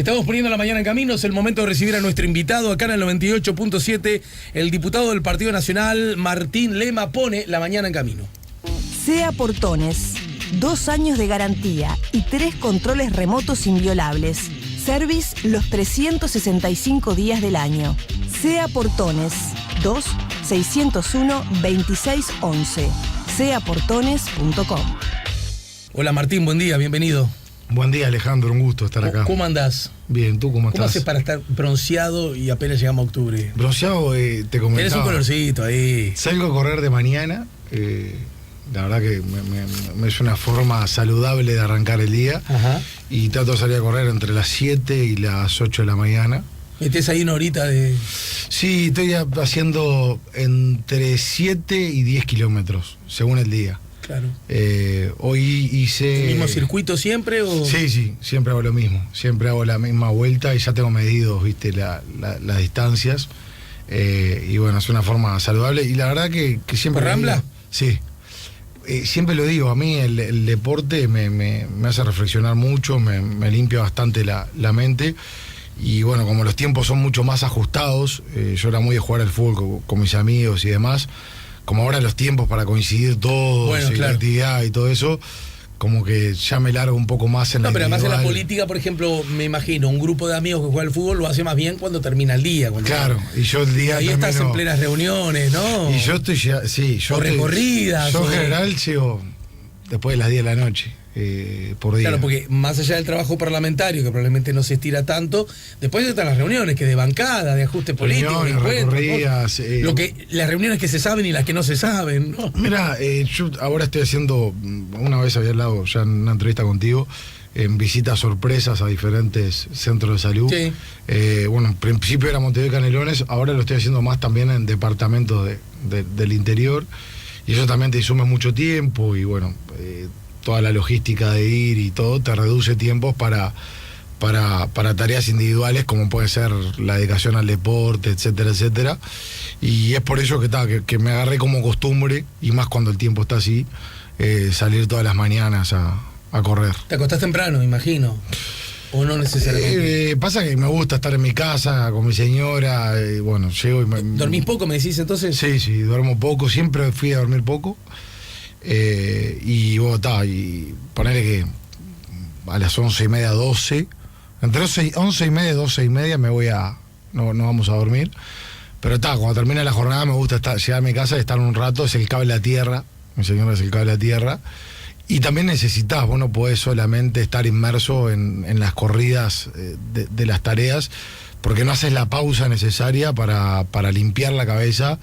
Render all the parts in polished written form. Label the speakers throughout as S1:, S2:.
S1: Estamos poniendo la mañana en camino, es el momento de recibir a nuestro invitado acá en el 98.7, el diputado del Partido Nacional, Martín Lema, pone la mañana en camino.
S2: SEA Portones, 2 años de garantía y 3 controles remotos inviolables. Service los 365 días del año. SEA Portones, 2-601-2611. seaportones.com.
S1: Hola Martín, buen día, bienvenido.
S3: Buen día, Alejandro, un gusto estar acá.
S1: ¿Cómo andás?
S3: Bien, ¿tú cómo estás?
S1: ¿Cómo haces para estar bronceado y apenas llegamos a octubre?
S3: Bronceado, te comentaba.
S1: Tienes un colorcito ahí.
S3: Salgo a correr de mañana, la verdad que me es una forma saludable de arrancar el día.
S1: Ajá.
S3: Y trato de salir a correr entre las 7 y las 8 de la mañana.
S1: ¿Metés ahí una horita de...?
S3: Sí, estoy haciendo entre 7 y 10 kilómetros, según el día.
S1: Claro.
S3: Hoy hice...
S1: ¿El mismo circuito siempre o...?
S3: Sí, siempre hago lo mismo. Siempre hago la misma vuelta y ya tengo medidos, viste, las distancias. Y bueno, es una forma saludable. Y la verdad que siempre...
S1: ¿Por Rambla?
S3: Sí. Siempre lo digo, a mí el deporte me hace reflexionar mucho, me limpia bastante la mente. Y bueno, como los tiempos son mucho más ajustados, yo era muy de jugar al fútbol con mis amigos y demás. Como ahora los tiempos para coincidir todos, bueno, claro, la actividad y todo eso, como que ya me largo un poco más en la
S1: pero
S3: individual.
S1: además en la política, por ejemplo, me imagino, un grupo de amigos que juega al fútbol lo hace más bien cuando termina el día.
S3: Claro, y yo el día
S1: ahí
S3: termino,
S1: estás en plenas reuniones, ¿no?
S3: Y yo estoy ya, sí, yo
S1: o recorridas.
S3: Yo en general llego después de las 10 de la noche. Por día.
S1: Claro, porque más allá del trabajo parlamentario, que probablemente no se estira tanto, después están las reuniones, que de bancada, de ajuste político, de
S3: recorridas,
S1: las reuniones que se saben y las que no se saben, ¿no?
S3: Mira, yo ahora estoy haciendo, una vez había hablado ya en una entrevista contigo, en visitas sorpresas a diferentes centros de salud.
S1: Sí.
S3: Bueno, en principio era Montevideo y Canelones, ahora lo estoy haciendo más también en departamentos del interior, y eso también te sume mucho tiempo, y bueno, toda la logística de ir y todo te reduce tiempos para tareas individuales como puede ser la dedicación al deporte, etcétera, etcétera. Y es por eso que me agarré como costumbre, y más cuando el tiempo está así, salir todas las mañanas a correr.
S1: ¿Te acostás temprano, me imagino? ¿O no necesariamente?
S3: Pasa que me gusta estar en mi casa con mi señora, bueno, llego y
S1: ¿Dormís poco, me decís entonces?
S3: Sí, duermo poco, siempre fui a dormir poco. Y bueno, y ponerle que a las 11:30, 12, entre 11:30 y 12:30 me voy no vamos a dormir, pero cuando termina la jornada me gusta llegar a mi casa y estar un rato, es el cable a tierra, mi señora es el cable a tierra, y también necesitas, vos no podés solamente estar inmerso en las corridas de las tareas, porque no haces la pausa necesaria para limpiar la cabeza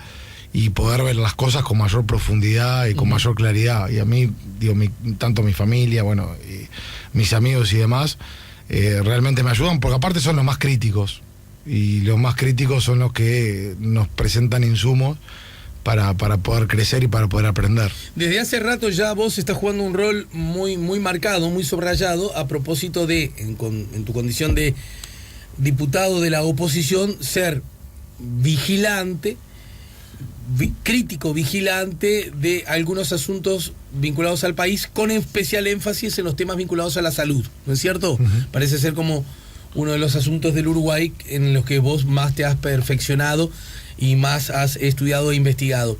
S3: y poder ver las cosas con mayor profundidad y con mayor claridad. Y a mí, digo, tanto mi familia, bueno, y mis amigos y demás, realmente me ayudan, porque aparte son los más críticos. Y los más críticos son los que nos presentan insumos para poder crecer y para poder aprender.
S1: Desde hace rato ya vos estás jugando un rol muy, muy marcado, muy subrayado, a propósito de, en tu condición de diputado de la oposición, ser vigilante, crítico, vigilante de algunos asuntos vinculados al país, con especial énfasis en los temas vinculados a la salud, ¿no es cierto? Parece ser como uno de los asuntos del Uruguay en los que vos más te has perfeccionado y más has estudiado e investigado.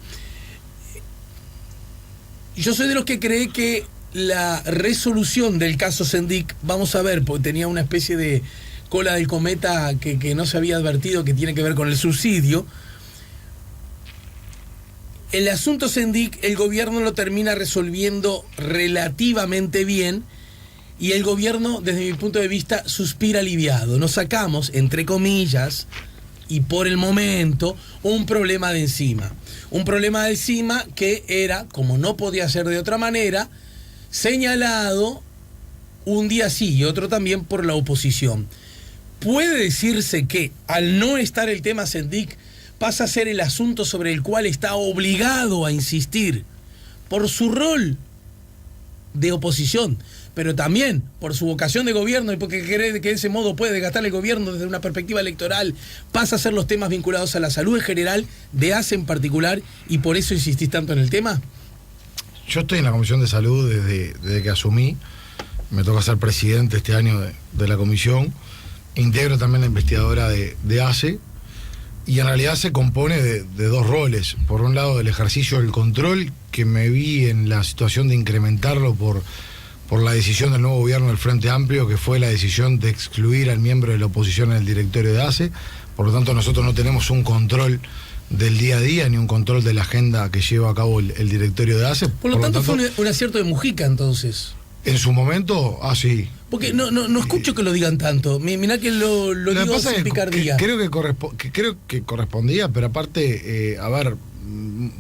S1: Yo soy de los que cree que la resolución del caso Sendik, vamos a ver, porque tenía una especie de cola del cometa que no se había advertido, que tiene que ver con el subsidio. El asunto Sendik, el gobierno lo termina resolviendo relativamente bien, y el gobierno, desde mi punto de vista, suspira aliviado. Nos sacamos, entre comillas, y por el momento, un problema de encima. Un problema de encima que era, como no podía ser de otra manera, señalado un día sí y otro también por la oposición. Puede decirse que, al no estar el tema Sendik, pasa a ser el asunto sobre el cual está obligado a insistir por su rol de oposición, pero también por su vocación de gobierno, y porque cree que de ese modo puede desgastar el gobierno desde una perspectiva electoral, pasa a ser los temas vinculados a la salud en general, de ACE en particular, y por eso insistís tanto en el tema.
S3: Yo estoy en la Comisión de Salud desde que asumí, me toca ser presidente este año de la comisión, integro también la investigadora de ACE, y en realidad se compone de dos roles. Por un lado, el ejercicio del control, que me vi en la situación de incrementarlo por la decisión del nuevo gobierno del Frente Amplio, que fue la decisión de excluir al miembro de la oposición en el directorio de ACE. Por lo tanto, nosotros no tenemos un control del día a día ni un control de la agenda que lleva a cabo el directorio de ACE.
S1: Por lo tanto, fue un acierto de Mujica, entonces.
S3: En su momento, sí.
S1: Porque no escucho que lo digan tanto. Mirá que lo digo sin picardía.
S3: Creo que correspondía, pero aparte, a ver,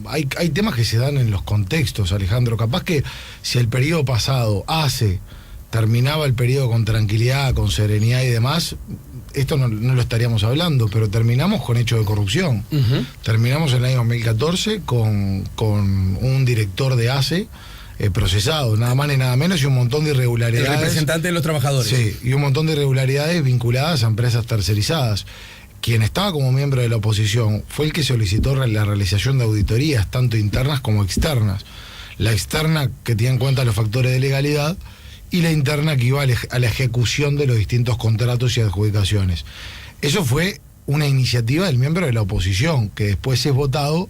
S3: hay temas que se dan en los contextos, Alejandro. Capaz que si el periodo pasado terminaba el periodo con tranquilidad, con serenidad y demás, esto no lo estaríamos hablando, pero terminamos con hechos de corrupción. Terminamos en el año 2014 con un director de ACE procesado, nada más ni nada menos, y un montón de irregularidades.
S1: El representante de los trabajadores.
S3: Sí, y un montón de irregularidades vinculadas a empresas tercerizadas. Quien estaba como miembro de la oposición fue el que solicitó la realización de auditorías, tanto internas como externas. La externa, que tiene en cuenta los factores de legalidad, y la interna, que iba a la ejecución de los distintos contratos y adjudicaciones. Eso fue una iniciativa del miembro de la oposición, que después es votado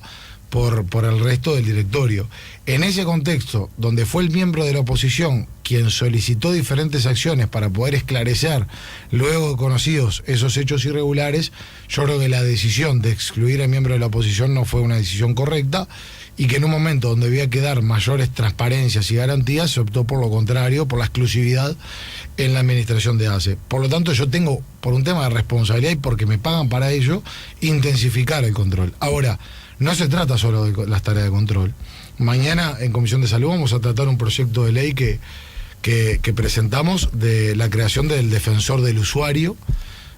S3: por el resto del directorio. En ese contexto, donde fue el miembro de la oposición quien solicitó diferentes acciones para poder esclarecer, luego de conocidos esos hechos irregulares, yo creo que la decisión de excluir al miembro de la oposición no fue una decisión correcta, y que en un momento donde había que dar mayores transparencias y garantías, se optó por lo contrario, por la exclusividad en la administración de ACE. Por lo tanto, yo tengo, por un tema de responsabilidad y porque me pagan para ello, intensificar el control. Ahora, no se trata solo de las tareas de control. Mañana en Comisión de Salud vamos a tratar un proyecto de ley que presentamos, de la creación del defensor del usuario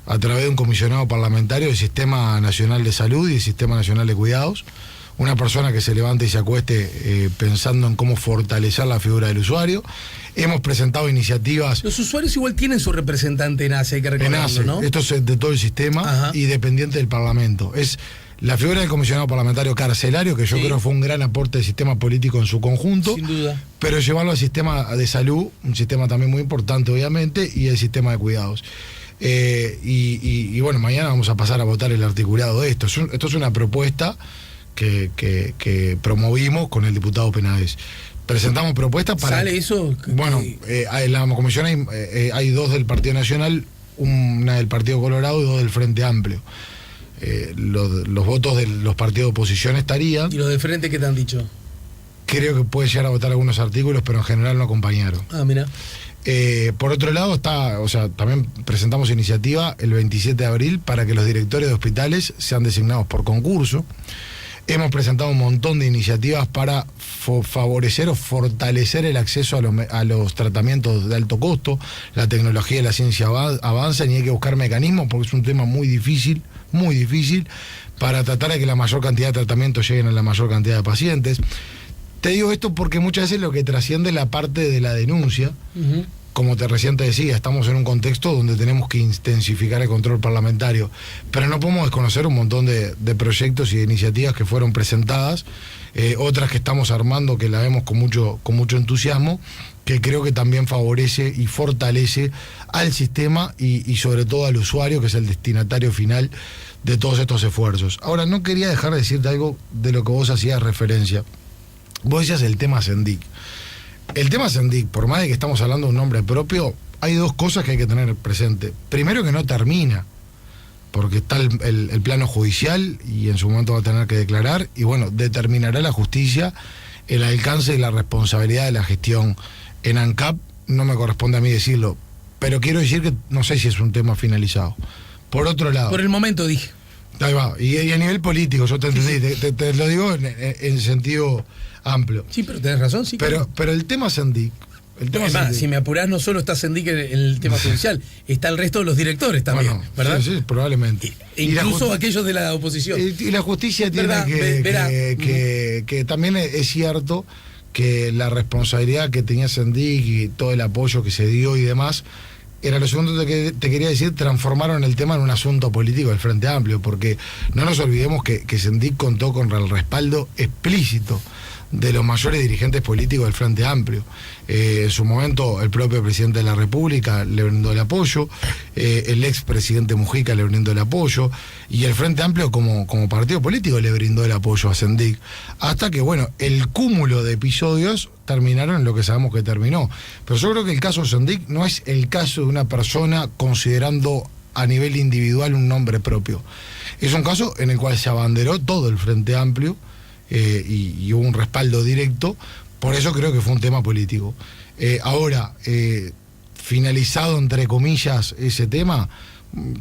S3: a través de un comisionado parlamentario del Sistema Nacional de Salud y del Sistema Nacional de Cuidados. Una persona que se levante y se acueste pensando en cómo fortalecer la figura del usuario. Hemos presentado iniciativas.
S1: Los usuarios igual tienen su representante en ACE, hay que recordarlo,
S3: en ACE, ¿no? Esto es de todo el sistema. Ajá. Y dependiente del Parlamento. Es la figura del comisionado parlamentario carcelario, que yo creo fue un gran aporte del sistema político en su conjunto.
S1: Sin duda.
S3: Pero llevarlo al sistema de salud, un sistema también muy importante, obviamente, y el sistema de cuidados. Y bueno, mañana vamos a pasar a votar el articulado de esto. Esto es una propuesta que promovimos con el diputado Penades. Presentamos propuestas para...
S1: ¿Sale eso?
S3: Bueno, en la comisión hay dos del Partido Nacional, una del Partido Colorado y dos del Frente Amplio. Los votos de los partidos de oposición estarían.
S1: ¿Y los de frente qué te han dicho?
S3: Creo que pueden llegar a votar algunos artículos, pero en general no acompañaron.
S1: Mira.
S3: Por otro lado también presentamos iniciativa el 27 de abril para que los directores de hospitales sean designados por concurso. Hemos presentado un montón de iniciativas para favorecer o fortalecer el acceso a los tratamientos de alto costo. La tecnología y la ciencia avanzan y hay que buscar mecanismos, porque es un tema muy difícil, para tratar de que la mayor cantidad de tratamientos lleguen a la mayor cantidad de pacientes. Te digo esto porque muchas veces lo que trasciende la parte de la denuncia, como recién te decía, estamos en un contexto donde tenemos que intensificar el control parlamentario, pero no podemos desconocer un montón de proyectos y de iniciativas que fueron presentadas, otras que estamos armando, que la vemos con mucho entusiasmo, que creo que también favorece y fortalece al sistema y sobre todo al usuario, que es el destinatario final de todos estos esfuerzos. Ahora, no quería dejar de decirte algo de lo que vos hacías referencia. Vos decías el tema Sendic. El tema Sendic, por más de que estamos hablando de un nombre propio, hay dos cosas que hay que tener presente. Primero, que no termina, porque está el plano judicial y en su momento va a tener que declarar, y bueno, determinará la justicia el alcance y la responsabilidad de la gestión en ANCAP. No me corresponde a mí decirlo, pero quiero decir que no sé si es un tema finalizado. Por otro lado...
S1: Por el momento dije.
S3: Ahí va, y a nivel político, yo te entendí, te lo digo en sentido amplio.
S1: Sí, pero tenés razón, sí.
S3: Pero el tema Sendic...
S1: Si me apurás, no solo está Sendic en el tema judicial, está el resto de los directores también,
S3: bueno,
S1: ¿verdad?
S3: Sí, probablemente.
S1: Incluso aquellos de la oposición.
S3: Y la justicia tiene que también es cierto que la responsabilidad que tenía Sendic y todo el apoyo que se dio y demás, era lo segundo que te quería decir, transformaron el tema en un asunto político del Frente Amplio, porque no nos olvidemos que Sendic contó con el respaldo explícito de los mayores dirigentes políticos del Frente Amplio. En su momento el propio presidente de la República le brindó el apoyo, el expresidente Mujica le brindó el apoyo, y el Frente Amplio como partido político le brindó el apoyo a Sendik, hasta que, bueno, el cúmulo de episodios terminaron en lo que sabemos que terminó. Pero yo creo que el caso Sendik no es el caso de una persona considerando a nivel individual un nombre propio. Es un caso en el cual se abanderó todo el Frente Amplio, y hubo un respaldo directo. Por eso creo que fue un tema político. Ahora, finalizado entre comillas ese tema,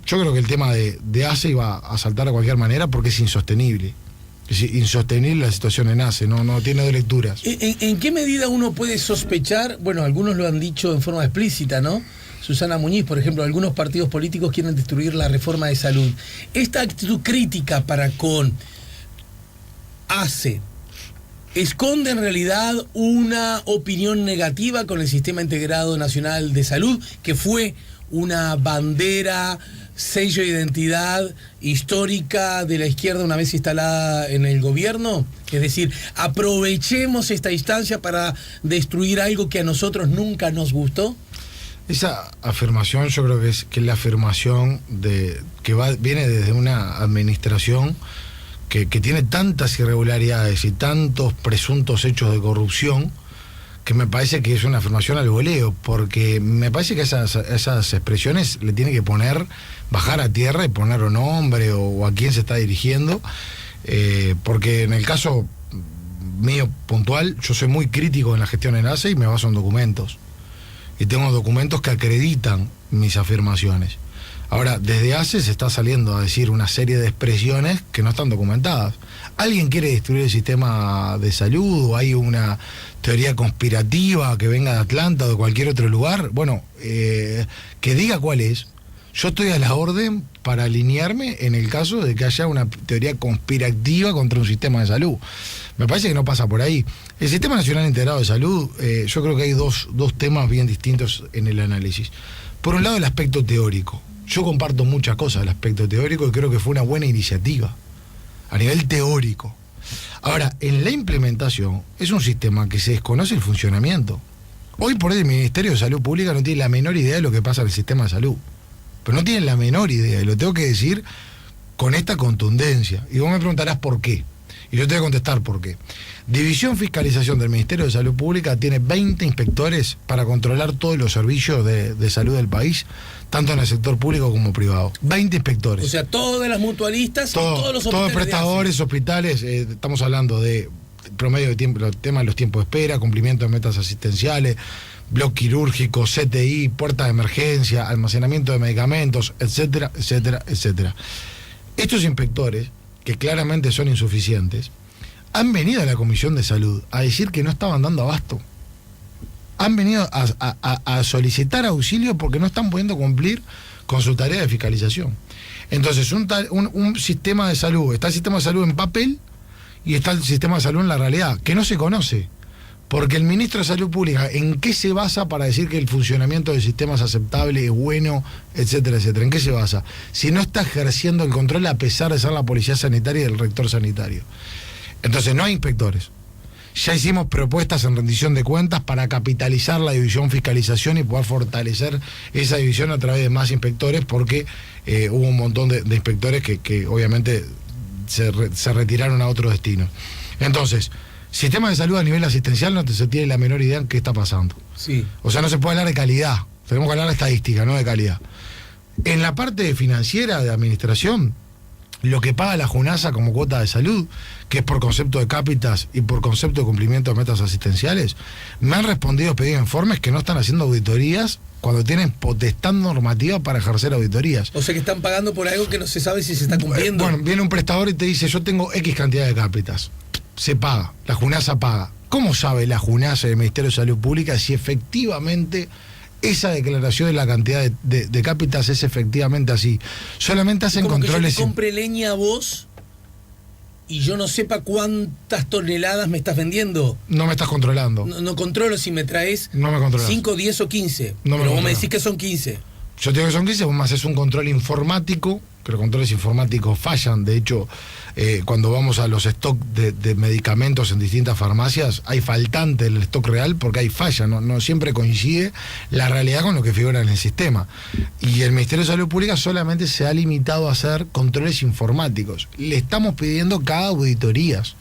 S3: yo creo que el tema de ACE iba a saltar de cualquier manera porque es insostenible. Es insostenible la situación en ACE, no tiene dos lecturas.
S1: ¿En qué medida uno puede sospechar? Bueno, algunos lo han dicho en forma explícita, ¿no? Susana Muñiz, por ejemplo, algunos partidos políticos quieren destruir la reforma de salud. Esta actitud crítica para con ACE ¿esconde en realidad una opinión negativa con el Sistema Integrado Nacional de Salud, que fue una bandera, sello de identidad histórica de la izquierda una vez instalada en el gobierno? Es decir, aprovechemos esta instancia para destruir algo que a nosotros nunca nos gustó.
S3: Esa afirmación yo creo que es la afirmación viene desde una administración que tiene tantas irregularidades y tantos presuntos hechos de corrupción, que me parece que es una afirmación al voleo, porque me parece que esas expresiones le tiene que bajar a tierra y poner un nombre o a quién se está dirigiendo, porque en el caso mío puntual, yo soy muy crítico en la gestión en ACE y me baso en documentos. Y tengo documentos que acreditan mis afirmaciones. Ahora, desde ACE se está saliendo a decir una serie de expresiones que no están documentadas. ¿Alguien quiere destruir el sistema de salud o hay una teoría conspirativa que venga de Atlanta o de cualquier otro lugar? Bueno, que diga cuál es. Yo estoy a la orden para alinearme en el caso de que haya una teoría conspirativa contra un sistema de salud. Me parece que no pasa por ahí. El Sistema Nacional Integrado de Salud, yo creo que hay dos temas bien distintos en el análisis. Por un lado, el aspecto teórico. Yo comparto muchas cosas del aspecto teórico y creo que fue una buena iniciativa a nivel teórico. Ahora, en la implementación es un sistema que se desconoce el funcionamiento. Hoy por hoy el Ministerio de Salud Pública no tiene la menor idea de lo que pasa en el sistema de salud. Pero no tienen la menor idea, y lo tengo que decir con esta contundencia. Y vos me preguntarás por qué. Y yo te voy a contestar por qué. División Fiscalización del Ministerio de Salud Pública tiene 20 inspectores para controlar todos los servicios de salud del país, tanto en el sector público como privado. 20 inspectores.
S1: O sea, todas las mutualistas y todos los hospitales.
S3: Todos prestadores, hospitales, estamos hablando de promedio de tiempo, el tema de los tiempos de espera, cumplimiento de metas asistenciales, bloque quirúrgico, CTI, puertas de emergencia, almacenamiento de medicamentos, etcétera, etcétera, etcétera. Estos inspectores, que claramente son insuficientes, han venido a la Comisión de Salud a decir que no estaban dando abasto. Han venido a solicitar auxilio porque no están pudiendo cumplir con su tarea de fiscalización. Entonces, un sistema de salud, está el sistema de salud en papel y está el sistema de salud en la realidad, que no se conoce. Porque el ministro de Salud Pública, ¿en qué se basa para decir que el funcionamiento del sistema es aceptable, es bueno, etcétera, etcétera? ¿En qué se basa? Si no está ejerciendo el control a pesar de ser la policía sanitaria y el rector sanitario. Entonces no hay inspectores. Ya hicimos propuestas en rendición de cuentas para capitalizar la división fiscalización y poder fortalecer esa división a través de más inspectores, porque hubo un montón de inspectores que obviamente se retiraron a otro destino. Entonces, sistema de salud a nivel asistencial no se tiene la menor idea de qué está pasando.
S1: Sí.
S3: O sea, no se puede hablar de calidad. Tenemos que hablar de estadística, no de calidad. En la parte financiera de administración, lo que paga la JUNASA como cuota de salud, que es por concepto de cápitas y por concepto de cumplimiento de metas asistenciales, me han respondido pedidos informes que no están haciendo auditorías cuando tienen potestad normativa para ejercer auditorías.
S1: O sea que están pagando por algo que no se sabe si se está cumpliendo.
S3: Bueno, viene un prestador y te dice, yo tengo X cantidad de cápitas. Se paga, la JUNASA paga. ¿Cómo sabe la JUNASA y el Ministerio de Salud Pública si efectivamente esa declaración de la cantidad de cápitas es efectivamente así? Solamente hacen controles.
S1: Que yo te compre leña a vos y yo no sepa cuántas toneladas me estás vendiendo.
S3: No me estás controlando.
S1: No controlo si me traes 5, 10 o 15.
S3: No,
S1: pero vos me decís que son 15.
S3: Yo te digo que son 15, vos me haces un control informático que los controles informáticos fallan. De hecho, cuando vamos a los stock de medicamentos en distintas farmacias, hay faltante el stock real porque hay falla, no siempre coincide la realidad con lo que figura en el sistema. Y el Ministerio de Salud Pública solamente se ha limitado a hacer controles informáticos. Le estamos pidiendo que haga auditorías.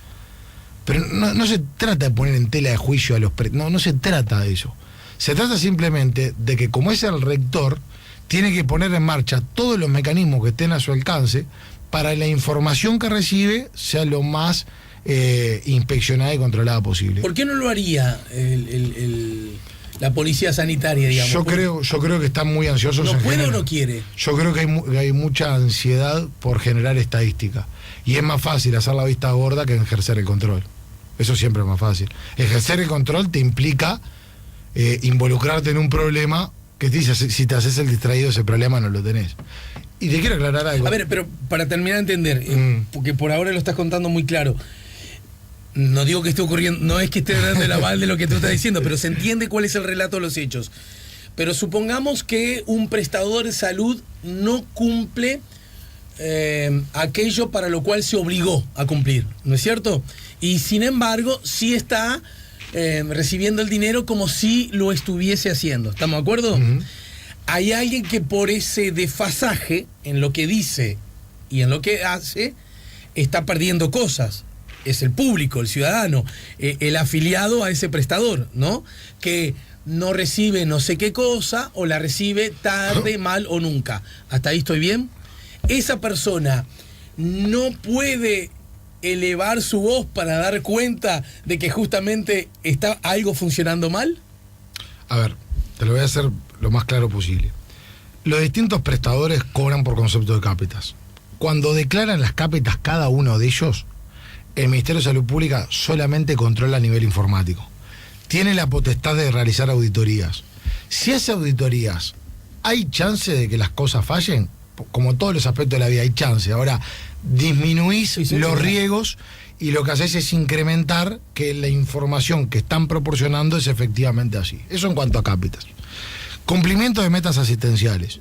S3: Pero no se trata de poner en tela de juicio a los... No se trata de eso. Se trata simplemente de que, como es el rector, tiene que poner en marcha todos los mecanismos que estén a su alcance para que la información que recibe sea lo más inspeccionada y controlada posible.
S1: ¿Por qué no lo haría la policía sanitaria, digamos?
S3: Yo creo que están muy ansiosos.
S1: ¿No puede o no quiere?
S3: Yo creo que hay mucha ansiedad por generar estadística. Y es más fácil hacer la vista gorda que ejercer el control. Eso siempre es más fácil. Ejercer el control te implica involucrarte en un problema que te dice, si te haces el distraído, ese problema no lo tenés. Y te quiero aclarar algo.
S1: A ver, pero para terminar de entender, porque por ahora lo estás contando muy claro, no digo que esté ocurriendo, no es que esté dando el aval de lo que tú estás diciendo, pero se entiende cuál es el relato de los hechos. Pero supongamos que un prestador de salud no cumple aquello para lo cual se obligó a cumplir, ¿no es cierto? Y sin embargo, sí está recibiendo el dinero como si lo estuviese haciendo. ¿Estamos de acuerdo? Hay alguien que por ese desfasaje en lo que dice y en lo que hace está perdiendo cosas. Es el público, el ciudadano, el afiliado a ese prestador, ¿no? Que no recibe no sé qué cosa o la recibe tarde, mal o nunca. ¿Hasta ahí estoy bien? Esa persona no puede elevar su voz para dar cuenta de que justamente está algo funcionando mal.
S3: A ver, te lo voy a hacer lo más claro posible. Los distintos prestadores cobran por concepto de cápitas. Cuando declaran las cápitas cada uno de ellos, el Ministerio de Salud Pública solamente controla a nivel informático. Tiene la potestad de realizar auditorías. Si hace auditorías, ¿hay chance de que las cosas fallen? Como todos los aspectos de la vida, hay chance. Ahora, disminuís los riesgos y lo que haces es incrementar que la información que están proporcionando es efectivamente así. Eso en cuanto a cápitas. Cumplimiento de metas asistenciales.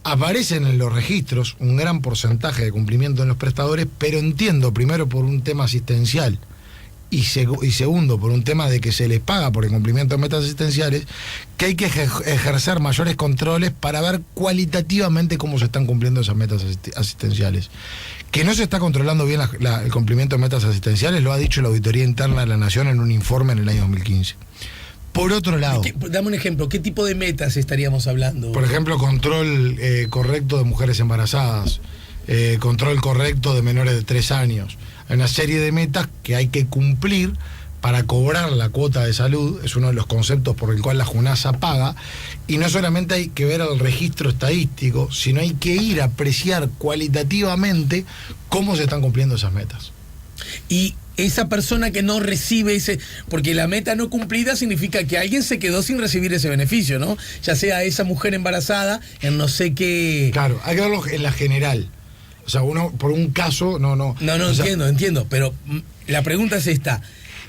S3: Aparecen en los registros un gran porcentaje de cumplimiento en los prestadores, pero entiendo, primero por un tema asistencial y segundo por un tema de que se les paga por el cumplimiento de metas asistenciales, que hay que ejercer mayores controles para ver cualitativamente cómo se están cumpliendo esas metas asistenciales. Que no se está controlando bien el cumplimiento de metas asistenciales lo ha dicho la Auditoría Interna de la Nación en un informe en el año 2015. Por otro lado...
S1: Dame un ejemplo, ¿qué tipo de metas estaríamos hablando?
S3: Por ejemplo, control correcto de mujeres embarazadas, control correcto de menores de 3 años. Hay una serie de metas que hay que cumplir para cobrar la cuota de salud, es uno de los conceptos por el cual la JUNASA paga, y no solamente hay que ver el registro estadístico, sino hay que ir a apreciar cualitativamente cómo se están cumpliendo esas metas.
S1: Y esa persona que no recibe porque la meta no cumplida significa que alguien se quedó sin recibir ese beneficio, ¿no? Ya sea esa mujer embarazada en no sé qué...
S3: Claro, hay que verlo en la general. O sea, uno por un caso, no,
S1: entiendo, pero la pregunta es esta.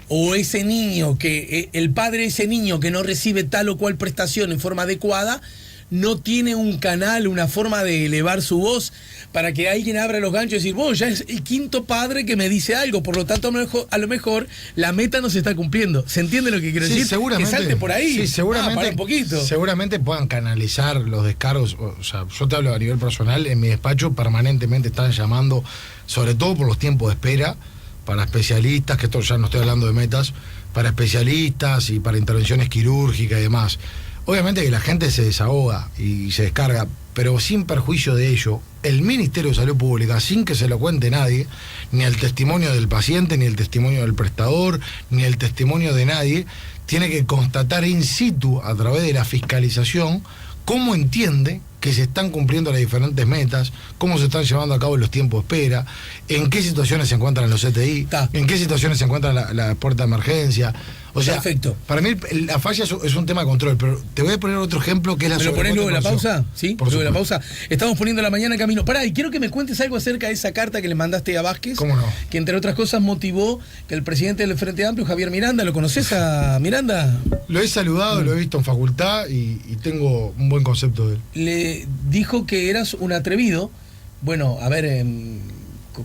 S1: O ese niño el padre de ese niño que no recibe tal o cual prestación en forma adecuada, no tiene un canal, una forma de elevar su voz para que alguien abra los ganchos y decir, vos ya es el quinto padre que me dice algo, por lo tanto a lo mejor la meta no se está cumpliendo. ¿Se entiende lo que quiero decir?
S3: Seguramente,
S1: que salte por ahí.
S3: Sí, seguramente,
S1: para un poquito.
S3: Seguramente puedan canalizar los descargos. O sea, yo te hablo a nivel personal, en mi despacho permanentemente están llamando, sobre todo por los tiempos de espera, para especialistas, que esto ya no estoy hablando de metas, para especialistas y para intervenciones quirúrgicas y demás. Obviamente que la gente se desahoga y se descarga, pero sin perjuicio de ello, el Ministerio de Salud Pública, sin que se lo cuente nadie, ni el testimonio del paciente, ni el testimonio del prestador, ni el testimonio de nadie, tiene que constatar in situ, a través de la fiscalización, cómo entiende que se están cumpliendo las diferentes metas, cómo se están llevando a cabo los tiempos de espera, en qué situaciones se encuentran los CTI, en qué situaciones se encuentra la puerta de emergencia. O sea,
S1: perfecto.
S3: Para mí la falla es un tema de control, pero te voy a poner otro ejemplo que es la
S1: ¿Me lo ponés luego de la pausa? Sí,
S3: luego
S1: de la pausa. Estamos poniendo la mañana en camino. Pará, y quiero que me cuentes algo acerca de esa carta que le mandaste a Vázquez.
S3: ¿Cómo no?
S1: Que entre otras cosas motivó que el presidente del Frente Amplio, Javier Miranda, ¿lo conoces a Miranda?
S3: Lo he saludado, lo he visto en facultad y tengo un buen concepto de él.
S1: Le dijo que eras un atrevido bueno, a ver,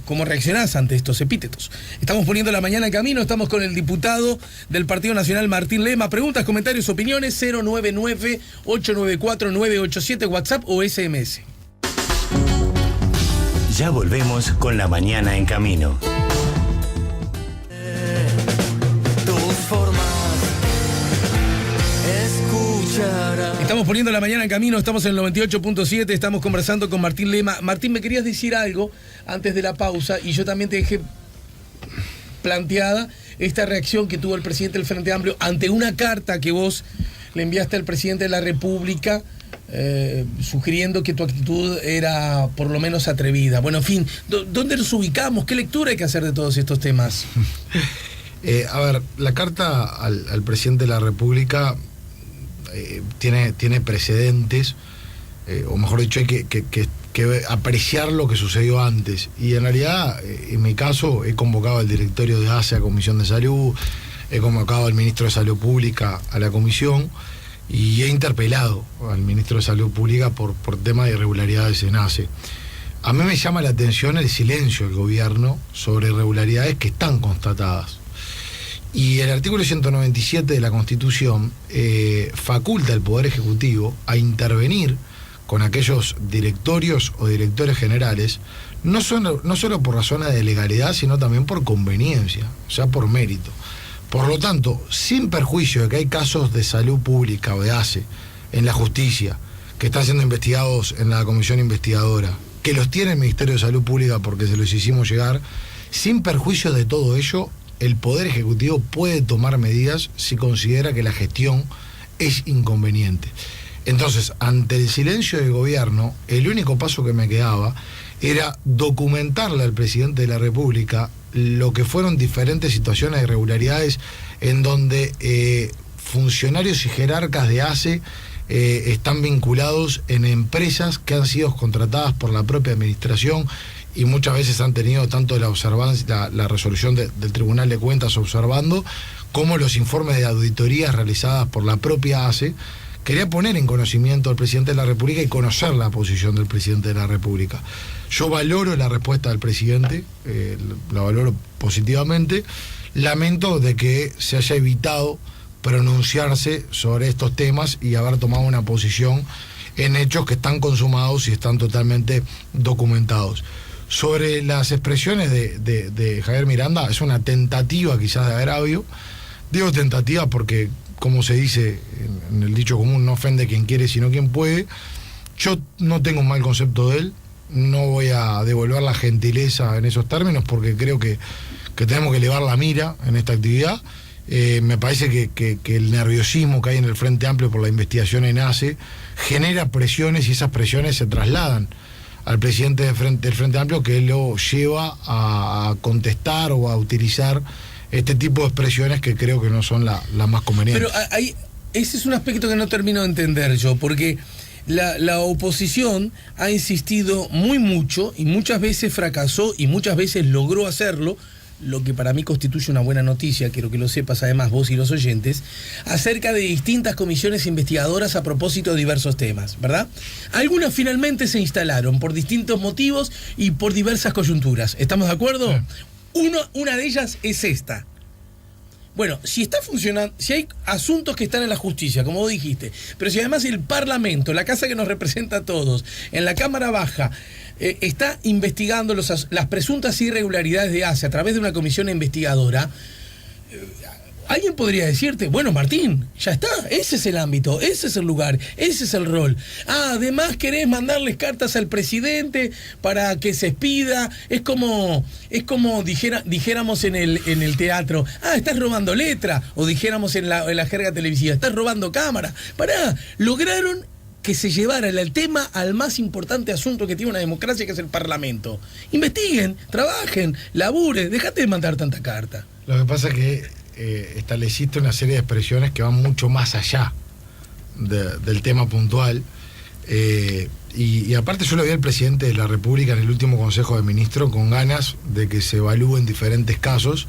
S1: ¿cómo reaccionás ante estos epítetos? Estamos poniendo la mañana en camino, estamos con el diputado del Partido Nacional, Martín Lema. Preguntas, comentarios, opiniones, 099-894-987, WhatsApp o SMS.
S4: Ya volvemos con la mañana en camino.
S1: Estamos poniendo la mañana en camino, estamos en el 98.7, estamos conversando con Martín Lema. Martín, me querías decir algo antes de la pausa y yo también te dejé planteada esta reacción que tuvo el presidente del Frente Amplio ante una carta que vos le enviaste al presidente de la República sugiriendo que tu actitud era por lo menos atrevida. Bueno, en fin, ¿dónde nos ubicamos? ¿Qué lectura hay que hacer de todos estos temas?
S3: A ver, la carta al presidente de la República tiene precedentes, o mejor dicho, hay que apreciar lo que sucedió antes. Y en realidad, en mi caso, he convocado al directorio de ACE a Comisión de Salud, he convocado al ministro de Salud Pública a la comisión y he interpelado al ministro de Salud Pública por temas de irregularidades en ACE. A mí me llama la atención el silencio del gobierno sobre irregularidades que están constatadas. Y el artículo 197 de la Constitución faculta al Poder Ejecutivo a intervenir con aquellos directorios o directores generales, no solo por razones de legalidad, sino también por conveniencia, o sea, por mérito. Por lo tanto, sin perjuicio de que hay casos de salud pública o de ACE en la justicia, que están siendo investigados en la comisión investigadora, que los tiene el Ministerio de Salud Pública porque se los hicimos llegar, sin perjuicio de todo ello, el Poder Ejecutivo puede tomar medidas si considera que la gestión es inconveniente. Entonces, ante el silencio del gobierno, el único paso que me quedaba era documentarle al presidente de la República lo que fueron diferentes situaciones de irregularidades en donde funcionarios y jerarcas de ACE están vinculados en empresas que han sido contratadas por la propia administración y muchas veces han tenido tanto la observancia, la resolución del Tribunal de Cuentas observando, como los informes de auditorías realizadas por la propia ACE. Quería poner en conocimiento al presidente de la República y conocer la posición del presidente de la República. Yo valoro la respuesta del presidente, la valoro positivamente. Lamento de que se haya evitado pronunciarse sobre estos temas y haber tomado una posición en hechos que están consumados y están totalmente documentados. Sobre las expresiones de Javier Miranda, es una tentativa quizás de agravio. Digo tentativa porque, como se dice en el dicho común, no ofende quien quiere sino quien puede. Yo no tengo un mal concepto de él, no voy a devolver la gentileza en esos términos porque creo que tenemos que elevar la mira en esta actividad. Me parece que el nerviosismo que hay en el Frente Amplio por la investigación en ACE genera presiones y esas presiones se trasladan al presidente del Frente Amplio, que lo lleva a contestar o a utilizar este tipo de expresiones que creo que no son la más convenientes.
S1: Pero ese es un aspecto que no termino de entender yo, porque la oposición ha insistido mucho y muchas veces fracasó y muchas veces logró hacerlo, lo que para mí constituye una buena noticia, quiero que lo sepas además vos y los oyentes, acerca de distintas comisiones investigadoras a propósito de diversos temas, ¿verdad? Algunas finalmente se instalaron por distintos motivos y por diversas coyunturas, ¿estamos de acuerdo? Sí. Una de ellas es esta. Bueno, si está funcionando, si hay asuntos que están en la justicia, como vos dijiste, pero si además el Parlamento, la casa que nos representa a todos, en la Cámara Baja, está investigando las presuntas irregularidades de ACE a través de una comisión investigadora, alguien podría decirte, bueno, Martín, ya está, ese es el ámbito, ese es el lugar, ese es el rol. Además querés mandarles cartas al presidente para que se expida, es como dijéramos en el teatro, estás robando letra, o dijéramos en la jerga televisiva, estás robando cámara. Lograron que se llevara el tema al más importante asunto que tiene una democracia, que es el Parlamento. Investiguen, trabajen, laburen, dejate de mandar tanta carta.
S3: Lo que pasa es que estableciste una serie de expresiones que van mucho más allá del tema puntual. Y aparte yo lo vi al presidente de la República en el último Consejo de Ministros con ganas de que se evalúen diferentes casos.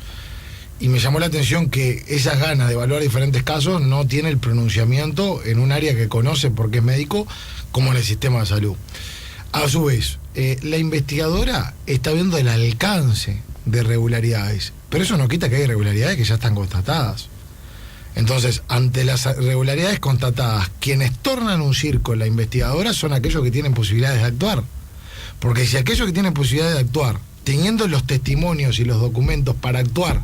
S3: Y me llamó la atención que esas ganas de evaluar diferentes casos no tiene el pronunciamiento en un área que conoce porque es médico, como en el sistema de salud. A su vez, la investigadora está viendo el alcance de irregularidades, pero eso no quita que hay irregularidades que ya están constatadas. Entonces, ante las irregularidades constatadas, quienes tornan un circo la investigadora son aquellos que tienen posibilidades de actuar. Porque si aquellos que tienen posibilidades de actuar, teniendo los testimonios y los documentos para actuar,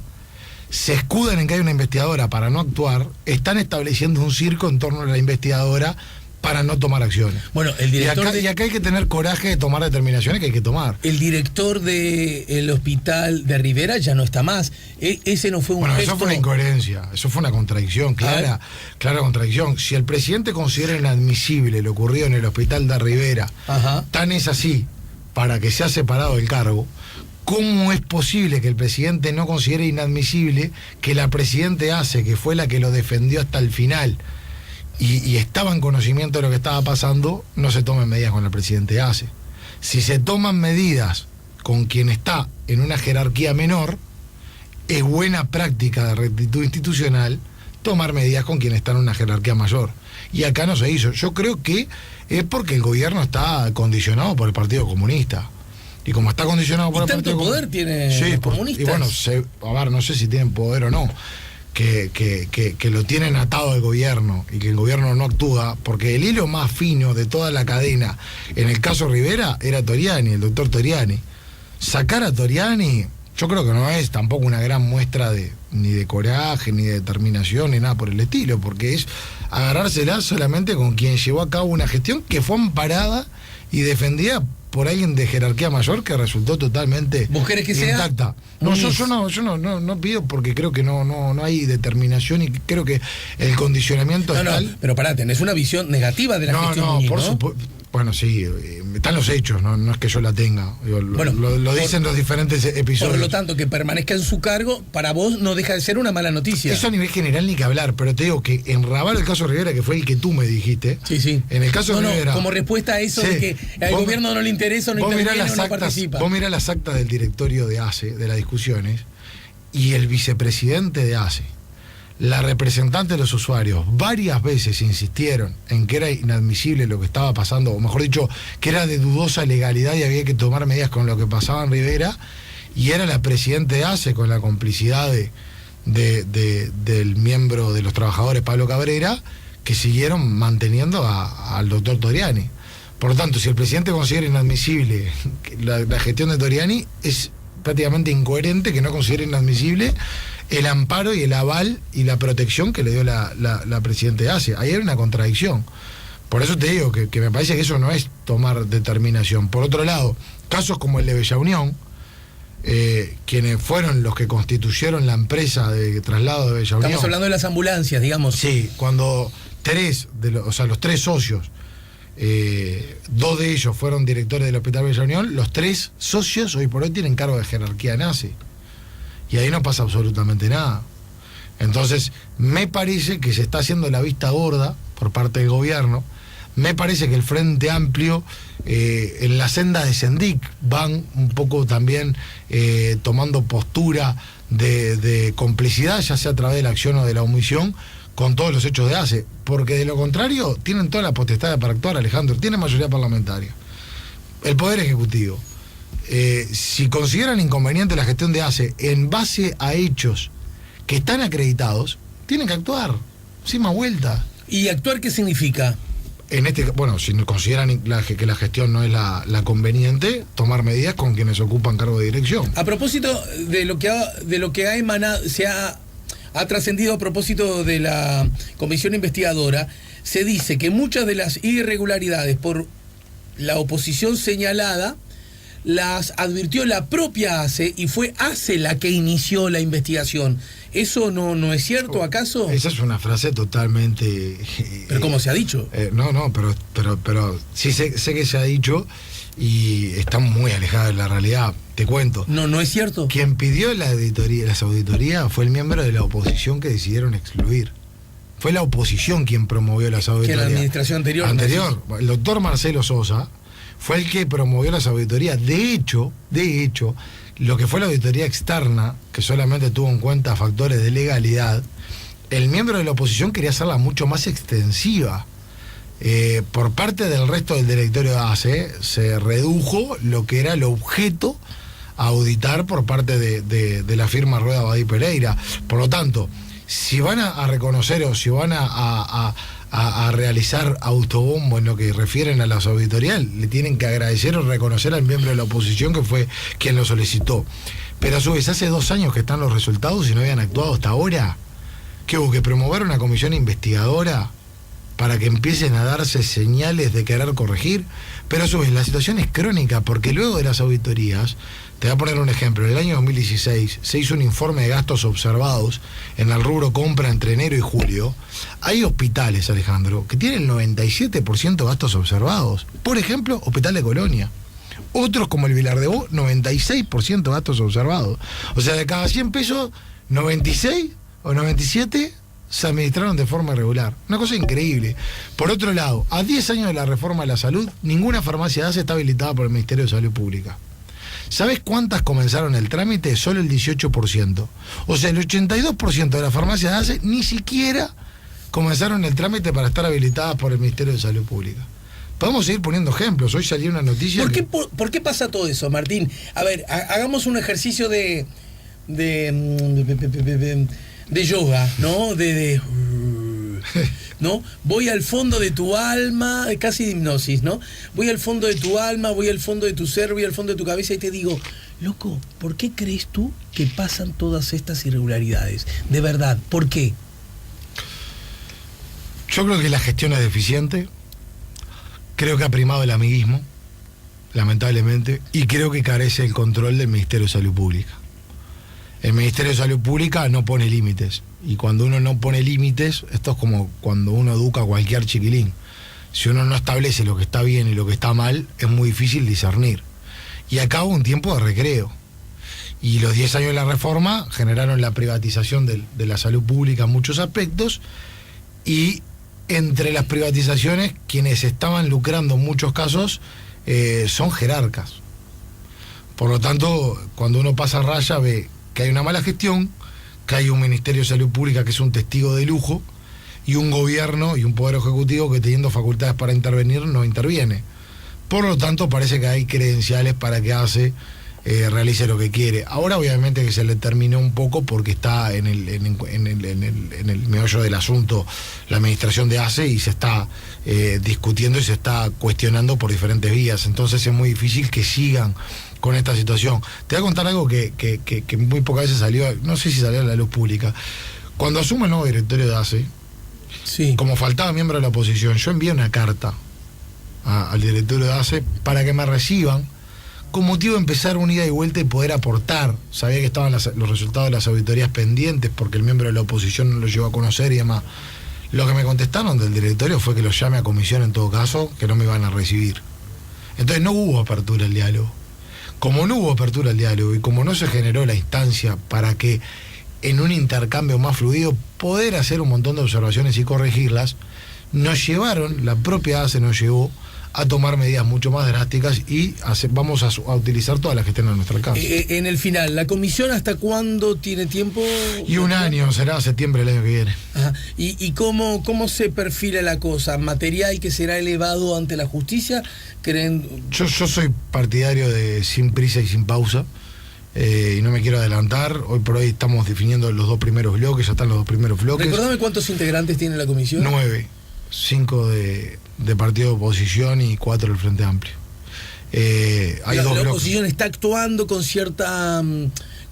S3: se escudan en que hay una investigadora para no actuar, están estableciendo un circo en torno a la investigadora para no tomar acciones.
S1: Bueno, el director
S3: y acá hay que tener coraje de tomar determinaciones que hay que tomar.
S1: El director del hospital de Rivera ya no está más. Ese no fue un gesto.
S3: Eso fue una incoherencia, eso fue una contradicción, clara contradicción. Si el presidente considera inadmisible lo ocurrido en el hospital de Rivera, tan es así, para que sea separado del cargo, ¿cómo es posible que el presidente no considere inadmisible que la presidente ACE, que fue la que lo defendió hasta el final, y estaba en conocimiento de lo que estaba pasando, no se tomen medidas con el presidente ACE? Si se toman medidas con quien está en una jerarquía menor, es buena práctica de rectitud institucional tomar medidas con quien está en una jerarquía mayor. Y acá no se hizo. Yo creo que es porque el gobierno está condicionado por el Partido Comunista. Y como está condicionado por el Partido Comunista...
S1: ¿Tanto poder tiene los comunistas?
S3: Y bueno, no sé si tienen poder o no. Que lo tienen atado al gobierno y que el gobierno no actúa, porque el hilo más fino de toda la cadena en el caso Rivera era Toriani, el doctor Toriani. Sacar a Toriani, yo creo que no es tampoco una gran muestra ni de coraje, ni de determinación, ni nada por el estilo, porque es agarrársela solamente con quien llevó a cabo una gestión que fue amparada y defendida por alguien de jerarquía mayor que resultó totalmente
S1: ¿Vos querés que
S3: intacta. No, yo no pido, porque creo que no hay determinación, y creo que el condicionamiento es tal.
S1: Pero pará, tenés una visión negativa de la gestión Muñiz,
S3: por supuesto. Bueno, sí, están los hechos, no es que yo la tenga. Lo dicen los diferentes episodios.
S1: Por lo tanto, que permanezca en su cargo, para vos no deja de ser una mala noticia.
S3: Eso a nivel general ni que hablar, pero te digo que en Raval, el caso Rivera, que fue el que tú me dijiste.
S1: Sí.
S3: En el caso de Rivera.
S1: Como respuesta a eso de que al gobierno no le interesa, no interviene o no participa.
S3: Vos mirá las actas del directorio de ACE, de las discusiones, y el vicepresidente de ACE, la representante de los usuarios, varias veces insistieron en que era inadmisible lo que estaba pasando, o mejor dicho, que era de dudosa legalidad y había que tomar medidas con lo que pasaba en Rivera, y era la presidenta de ACE, con la complicidad del miembro de los trabajadores, Pablo Cabrera, que siguieron manteniendo al doctor Toriani. Por lo tanto, si el presidente considera inadmisible la gestión de Toriani, es prácticamente incoherente que no considere inadmisible el amparo y el aval y la protección que le dio la presidenta de ACE. Ahí hay una contradicción. Por eso te digo que me parece que eso no es tomar determinación. Por otro lado, casos como el de Bella Unión, quienes fueron los que constituyeron la empresa de traslado de Bella Unión.
S1: Estamos hablando de las ambulancias, digamos.
S3: Sí, cuando los tres socios, dos de ellos fueron directores del Hospital Bella Unión, los tres socios hoy por hoy tienen cargo de jerarquía en ACE. Y ahí no pasa absolutamente nada. Entonces, me parece que se está haciendo la vista gorda por parte del gobierno. Me parece que el Frente Amplio, en la senda de Sendic, van un poco también tomando postura de complicidad, ya sea a través de la acción o de la omisión, con todos los hechos de ACE. Porque de lo contrario, tienen toda la potestad para actuar, Alejandro. Tienen mayoría parlamentaria. El Poder Ejecutivo. Si consideran inconveniente la gestión de ACE en base a hechos que están acreditados, tienen que actuar, sin más vuelta.
S1: ¿Y actuar qué significa?
S3: Si consideran que la gestión no es la conveniente, tomar medidas con quienes ocupan cargo de dirección.
S1: A propósito de lo que ha emanado, ha trascendido a propósito de la comisión investigadora, se dice que muchas de las irregularidades por la oposición señalada las advirtió la propia ACE y fue ACE la que inició la investigación. ¿Eso no es cierto, acaso?
S3: Esa es una frase totalmente...
S1: ¿Pero cómo se ha dicho?
S3: Pero sí sé que se ha dicho y está muy alejada de la realidad. Te cuento.
S1: ¿No es cierto?
S3: Quien pidió las auditorías fue el miembro de la oposición que decidieron excluir. Fue la oposición quien promovió las auditorías.
S1: ¿Que la administración anterior?
S3: El doctor Marcelo Sosa fue el que promovió las auditorías. De hecho, lo que fue la auditoría externa, que solamente tuvo en cuenta factores de legalidad, el miembro de la oposición quería hacerla mucho más extensiva. por parte del resto del directorio de ACE se redujo lo que era el objeto a auditar por parte de la firma Rueda Badí Pereira. Por lo tanto, si van a reconocer o si van a realizar autobombo en lo que refieren a las auditorías, le tienen que agradecer o reconocer al miembro de la oposición que fue quien lo solicitó. Pero a su vez, hace 2 años que están los resultados y no habían actuado hasta ahora. ¿Qué hubo que promover una comisión investigadora para que empiecen a darse señales de querer corregir? Pero a su vez, la situación es crónica, porque luego de las auditorías, te voy a poner un ejemplo, en el año 2016 se hizo un informe de gastos observados en el rubro compra entre enero y julio. Hay hospitales, Alejandro, que tienen el 97% de gastos observados. Por ejemplo, Hospital de Colonia. Otros, como el Vilar de Bo, 96% de gastos observados. O sea, de cada 100 pesos, 96 o 97 se administraron de forma irregular. Una cosa increíble. Por otro lado, a 10 años de la reforma de la salud, ninguna farmacia de ACE está habilitada por el Ministerio de Salud Pública. ¿Sabes cuántas comenzaron el trámite? Solo el 18%. O sea, el 82% de las farmacias de ACE ni siquiera comenzaron el trámite para estar habilitadas por el Ministerio de Salud Pública. Podemos seguir poniendo ejemplos. Hoy salió una noticia...
S1: ¿Por qué pasa todo eso, Martín? A ver, hagamos un ejercicio de yoga, ¿no? ¿No? Voy al fondo de tu alma, casi de hipnosis, ¿no? Voy al fondo de tu alma, voy al fondo de tu ser, voy al fondo de tu cabeza y te digo, loco, ¿por qué crees tú que pasan todas estas irregularidades? De verdad, ¿por qué?
S3: Yo creo que la gestión es deficiente, creo que ha primado el amiguismo, lamentablemente, y creo que carece el control del Ministerio de Salud Pública. El Ministerio de Salud Pública no pone límites. Y cuando uno no pone límites, esto es como cuando uno educa a cualquier chiquilín. Si uno no establece lo que está bien y lo que está mal, es muy difícil discernir. Y acá hubo un tiempo de recreo. Y los 10 años de la reforma generaron la privatización de la salud pública en muchos aspectos. Y entre las privatizaciones, quienes estaban lucrando en muchos casos son jerarcas. Por lo tanto, cuando uno pasa raya, ve que hay una mala gestión, que hay un Ministerio de Salud Pública que es un testigo de lujo, y un gobierno y un poder ejecutivo que, teniendo facultades para intervenir, no interviene. Por lo tanto, parece que hay credenciales para que ACE realice lo que quiere. Ahora, obviamente, que se le terminó un poco porque está en el meollo del asunto la administración de ACE y se está discutiendo y se está cuestionando por diferentes vías. Entonces es muy difícil que sigan con esta situación. Te voy a contar algo que muy pocas veces salió, no sé si salió a la luz pública. Cuando asume el nuevo directorio de ACE,
S1: sí,
S3: como faltaba miembro de la oposición, yo envié una carta al directorio de ACE para que me reciban, con motivo de empezar una ida y vuelta y poder aportar. Sabía que estaban los resultados de las auditorías pendientes porque el miembro de la oposición no los llevó a conocer y demás. Lo que me contestaron del directorio fue que los llame a comisión en todo caso, que no me iban a recibir. Entonces no hubo apertura al diálogo. Como no hubo apertura al diálogo y como no se generó la instancia para que en un intercambio más fluido poder hacer un montón de observaciones y corregirlas, la propia ACE nos llevó a tomar medidas mucho más drásticas y vamos a utilizar todas las que estén a nuestro alcance.
S1: En el final, ¿la comisión hasta cuándo tiene tiempo?
S3: Y un año, será septiembre del año que viene.
S1: Ajá. ¿Y cómo se perfila la cosa? ¿Material que será elevado ante la justicia? ¿Creen?
S3: Yo soy partidario de sin prisa y sin pausa, y no me quiero adelantar. Hoy por hoy estamos definiendo los 2 primeros bloques, ya están los 2 primeros bloques.
S1: Recordame cuántos integrantes tiene la comisión.
S3: 9, 5 de partido de oposición y 4 del Frente Amplio. Hay
S1: la
S3: 2 bloques.
S1: oposición está actuando con cierta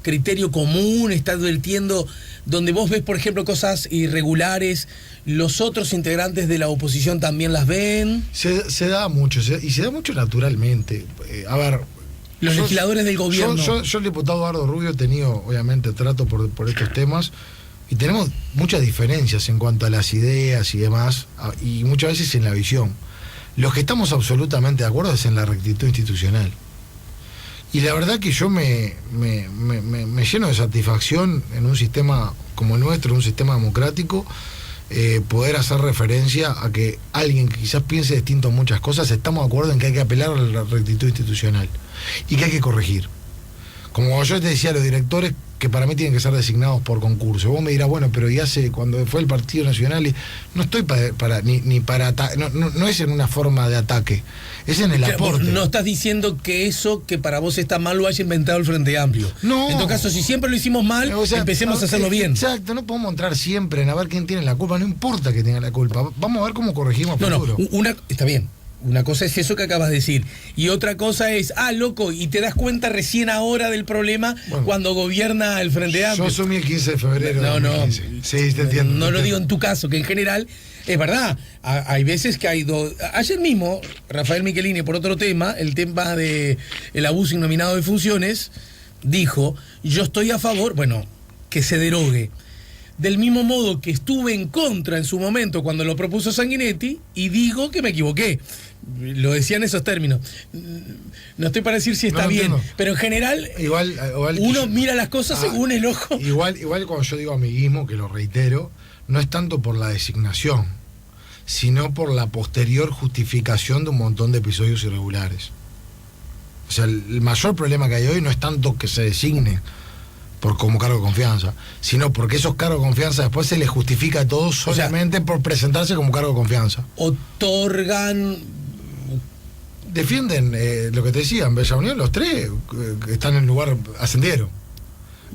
S1: criterio común, está advirtiendo, donde vos ves, por ejemplo, cosas irregulares, ¿los otros integrantes de la oposición también las ven?
S3: Se da mucho, y se da mucho naturalmente. A ver,
S1: los legisladores del gobierno.
S3: Yo el diputado Eduardo Rubio he tenido, obviamente, trato por estos temas, y tenemos muchas diferencias en cuanto a las ideas y demás, y muchas veces en la visión. Los que estamos absolutamente de acuerdo es en la rectitud institucional. Y la verdad que yo me lleno de satisfacción en un sistema como el nuestro, en un sistema democrático, poder hacer referencia a que alguien que quizás piense distinto en muchas cosas, estamos de acuerdo en que hay que apelar a la rectitud institucional y que hay que corregir. Como yo te decía a los directores, que para mí tienen que ser designados por concurso. Vos me dirás, bueno, pero y hace cuando fue el Partido Nacional, y no estoy no es en una forma de ataque, es en el aporte.
S1: No estás diciendo que eso que para vos está mal lo haya inventado el Frente Amplio.
S3: No.
S1: En todo caso, si siempre lo hicimos mal,
S3: O sea,
S1: empecemos a hacerlo bien.
S3: Exacto, no podemos entrar siempre en a ver quién tiene la culpa, no importa que tenga la culpa. Vamos a ver cómo corregimos el futuro.
S1: Está bien. Una cosa es eso que acabas de decir. Y otra cosa es, loco, y te das cuenta recién ahora del problema cuando gobierna el Frente Amplio.
S3: Yo asumí el 15 de febrero.
S1: No.
S3: Sí, te entiendo.
S1: No lo digo en tu caso, que en general, es verdad, hay veces que hay dos. Ayer mismo, Rafael Michelini, por otro tema, el tema de el abuso innominado de funciones, dijo, yo estoy a favor, que se derogue. Del mismo modo que estuve en contra en su momento cuando lo propuso Sanguinetti, y digo que me equivoqué. Lo decía en esos términos. No estoy para decir si está bien,
S3: entiendo.
S1: Pero en general,
S3: igual
S1: uno mira las cosas según el ojo.
S3: Igual cuando yo digo amiguismo, que lo reitero, no es tanto por la designación, sino por la posterior justificación de un montón de episodios irregulares. O sea, el mayor problema que hay hoy no es tanto que se designe como cargo de confianza, sino porque esos cargos de confianza después se les justifica a todos solamente por presentarse como cargo de confianza. Defienden lo que te decía, en Bella Unión los tres están en el lugar, ascendieron.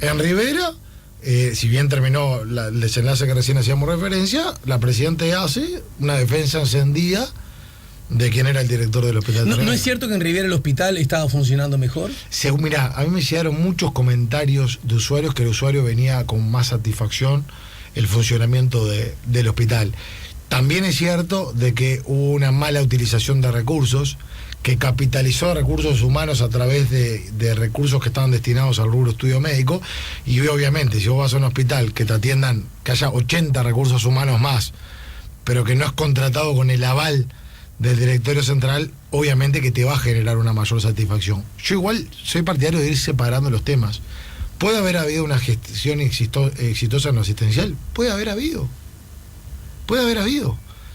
S3: En Rivera, si bien terminó el desenlace que recién hacíamos referencia, la presidenta hace una defensa encendida de quién era el director del hospital.
S1: ¿No es cierto que en Rivera el hospital estaba funcionando mejor?
S3: Mirá, a mí me llegaron muchos comentarios de usuarios que el usuario venía con más satisfacción el funcionamiento del hospital. También es cierto de que hubo una mala utilización de recursos, que capitalizó recursos humanos a través de recursos que estaban destinados al rubro estudio médico, y obviamente si vos vas a un hospital que te atiendan, que haya 80 recursos humanos más, pero que no es contratado con el aval del directorio central, obviamente que te va a generar una mayor satisfacción. Yo igual soy partidario de ir separando los temas. ¿Puede haber habido una gestión exitosa en lo asistencial? Puede haber habido.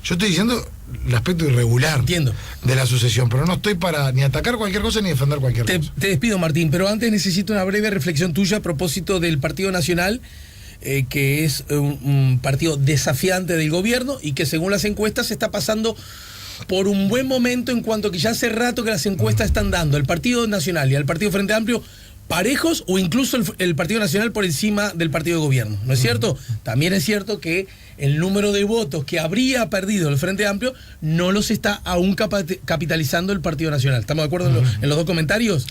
S3: Yo estoy diciendo el aspecto irregular de la sucesión, pero no estoy para ni atacar cualquier cosa ni defender cualquier cosa.
S1: Te despido, Martín, pero antes necesito una breve reflexión tuya a propósito del Partido Nacional, que es un partido desafiante del gobierno y que según las encuestas se está pasando por un buen momento, en cuanto que ya hace rato que las encuestas están dando al Partido Nacional y al Partido Frente Amplio parejos, o incluso el Partido Nacional por encima del partido de gobierno, ¿no es cierto? También es cierto que el número de votos que habría perdido el Frente Amplio no los está aún capitalizando el Partido Nacional. ¿Estamos de acuerdo en los dos comentarios?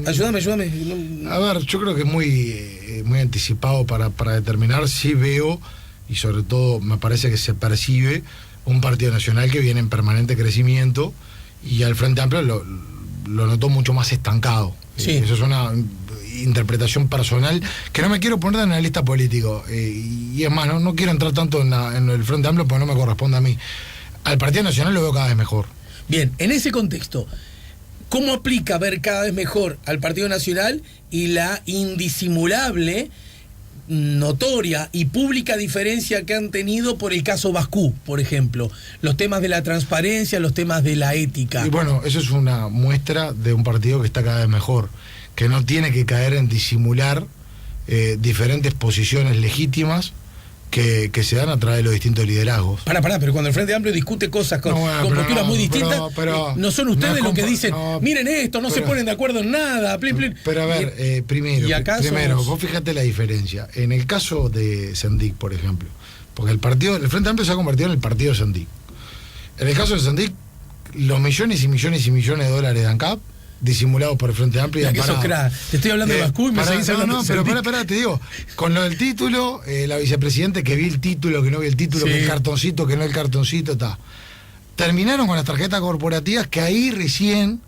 S1: Ayúdame.
S3: A ver, yo creo que es muy anticipado para determinar. Sí veo, y sobre todo me parece que se percibe, un Partido Nacional que viene en permanente crecimiento, y al Frente Amplio lo notó mucho más estancado.
S1: Sí.
S3: Eso es una interpretación personal que no me quiero poner de analista político, y es más, no quiero entrar tanto en el Frente Amplio porque no me corresponde a mí. Al Partido Nacional lo veo cada vez mejor.
S1: Bien, en ese contexto, ¿cómo aplica ver cada vez mejor al Partido Nacional y la indisimulable, notoria y pública diferencia que han tenido por el caso Bascú, por ejemplo? Los temas de la transparencia, los temas de la ética.
S3: Y bueno, eso es una muestra de un partido que está cada vez mejor, que no tiene que caer en disimular diferentes posiciones legítimas que se dan a través de los distintos liderazgos.
S1: Pará, pero cuando el Frente Amplio discute cosas con posturas muy distintas, no son ustedes los que dicen, miren esto, no se ponen de acuerdo en nada,
S3: Pero a ver, primero, vos fíjate la diferencia. En el caso de Sendik, por ejemplo, porque el Frente Amplio se ha convertido en el partido de Sendik. En el caso de Sendik, los millones y millones y millones de dólares de ANCAP, disimulados por el Frente Amplio y amparados.
S1: Te estoy hablando de Bascú y me seguís hablando de
S3: pero pará, te digo, con lo del título, la vicepresidenta que vi el título, que no vi el título, que el cartoncito, que no el cartoncito, terminaron con las tarjetas corporativas, que ahí recién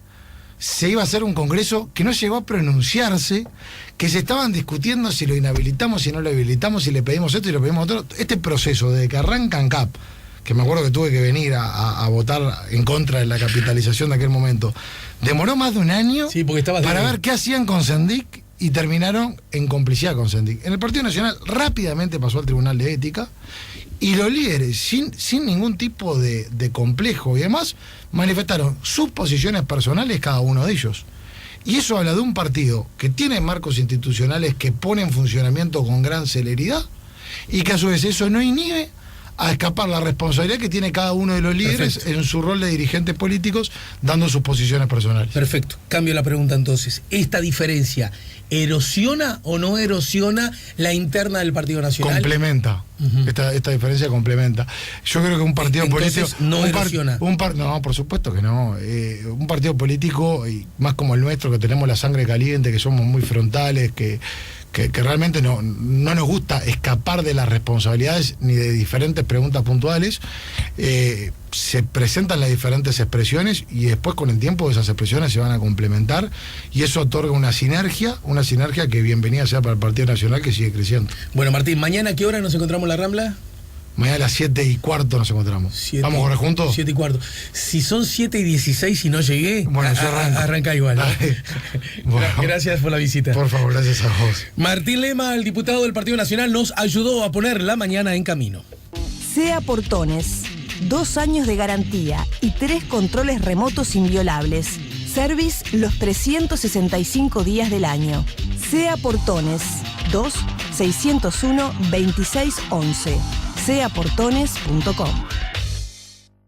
S3: se iba a hacer un congreso que no llegó a pronunciarse, que se estaban discutiendo si lo inhabilitamos, si no lo habilitamos, si le pedimos esto y lo pedimos otro. Este proceso desde que arranca ANCAP, que me acuerdo que tuve que venir a votar en contra de la capitalización de aquel momento, demoró más de un año para ver qué hacían con Sendik, y terminaron en complicidad con Sendik. En el Partido Nacional rápidamente pasó al Tribunal de Ética, y los líderes, sin ningún tipo de complejo y demás, manifestaron sus posiciones personales cada uno de ellos. Y eso habla de un partido que tiene marcos institucionales que pone en funcionamiento con gran celeridad y que a su vez eso no inhibe a escapar la responsabilidad que tiene cada uno de los líderes. Perfecto. En su rol de dirigentes políticos, dando sus posiciones personales.
S1: Perfecto. Cambio la pregunta entonces. ¿Esta diferencia erosiona o no erosiona la interna del Partido Nacional?
S3: Complementa. Esta diferencia complementa. Yo creo que un partido político...
S1: no erosiona.
S3: No, por supuesto que no. Un partido político, y más como el nuestro, que tenemos la sangre caliente, que somos muy frontales, que realmente no nos gusta escapar de las responsabilidades ni de diferentes preguntas puntuales, se presentan las diferentes expresiones y después con el tiempo esas expresiones se van a complementar y eso otorga una sinergia que bienvenida sea para el Partido Nacional, que sigue creciendo.
S1: Bueno, Martín, ¿mañana a qué hora nos encontramos en la Rambla?
S3: Mañana a las 7:15 nos encontramos. ¿Vamos a correr juntos?
S1: 7:15. Si son 7:16 y no llegué,
S3: bueno, yo
S1: arranca igual. Bueno, gracias por la visita.
S3: Por favor, gracias a vos.
S1: Martín Lema, el diputado del Partido Nacional, nos ayudó a poner la mañana en camino.
S2: SEA Portones, 2 años de garantía y 3 controles remotos inviolables. Service los 365 días del año. SEA Portones, 2-601-2611. seaportones.com